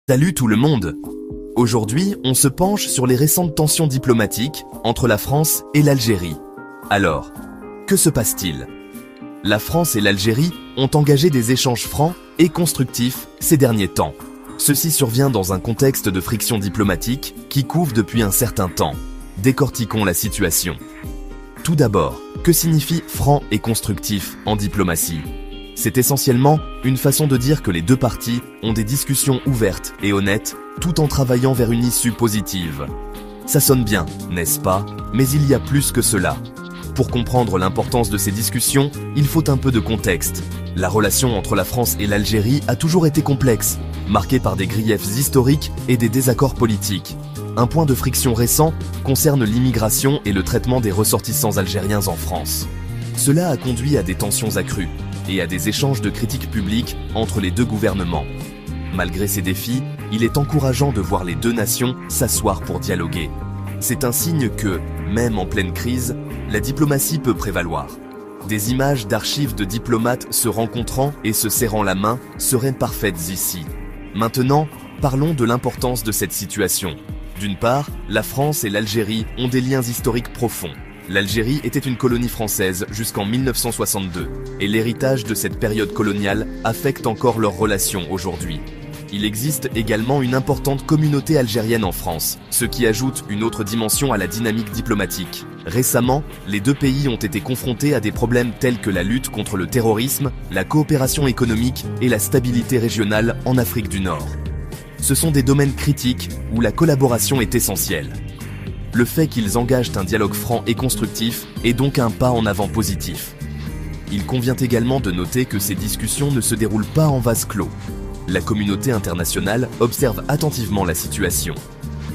Salut tout le monde! Aujourd'hui, on se penche sur les récentes tensions diplomatiques entre la France et l'Algérie. Alors, que se passe-t-il? La France et l'Algérie ont engagé des échanges francs et constructifs ces derniers temps. Ceci survient dans un contexte de friction diplomatique qui couve depuis un certain temps. Décortiquons la situation. Tout d'abord, que signifie franc et constructif en diplomatie? C'est essentiellement une façon de dire que les deux parties ont des discussions ouvertes et honnêtes tout en travaillant vers une issue positive. Ça sonne bien, n'est-ce pas? Mais il y a plus que cela. Pour comprendre l'importance de ces discussions, il faut un peu de contexte. La relation entre la France et l'Algérie a toujours été complexe, marquée par des griefs historiques et des désaccords politiques. Un point de friction récent concerne l'immigration et le traitement des ressortissants algériens en France. Cela a conduit à des tensions accrues et à des échanges de critiques publiques entre les deux gouvernements. Malgré ces défis, il est encourageant de voir les deux nations s'asseoir pour dialoguer. C'est un signe que, même en pleine crise, la diplomatie peut prévaloir. Des images d'archives de diplomates se rencontrant et se serrant la main seraient parfaites ici. Maintenant, parlons de l'importance de cette situation. D'une part, la France et l'Algérie ont des liens historiques profonds. L'Algérie était une colonie française jusqu'en 1962, et l'héritage de cette période coloniale affecte encore leurs relations aujourd'hui. Il existe également une importante communauté algérienne en France, ce qui ajoute une autre dimension à la dynamique diplomatique. Récemment, les deux pays ont été confrontés à des problèmes tels que la lutte contre le terrorisme, la coopération économique et la stabilité régionale en Afrique du Nord. Ce sont des domaines critiques où la collaboration est essentielle. Le fait qu'ils engagent un dialogue franc et constructif est donc un pas en avant positif. Il convient également de noter que ces discussions ne se déroulent pas en vase clos. La communauté internationale observe attentivement la situation.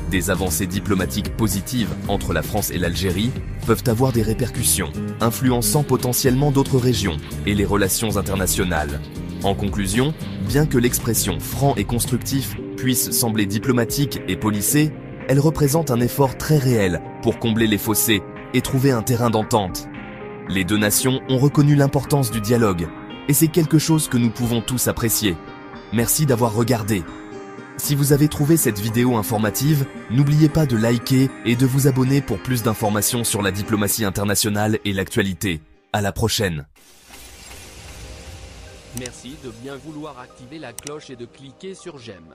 Des avancées diplomatiques positives entre la France et l'Algérie peuvent avoir des répercussions, influençant potentiellement d'autres régions et les relations internationales. En conclusion, bien que l'expression franc et constructif puisse sembler diplomatique et policée, elle représente un effort très réel pour combler les fossés et trouver un terrain d'entente. Les deux nations ont reconnu l'importance du dialogue, et c'est quelque chose que nous pouvons tous apprécier. Merci d'avoir regardé. Si vous avez trouvé cette vidéo informative, n'oubliez pas de liker et de vous abonner pour plus d'informations sur la diplomatie internationale et l'actualité. À la prochaine. Merci de bien vouloir activer la cloche et de cliquer sur j'aime.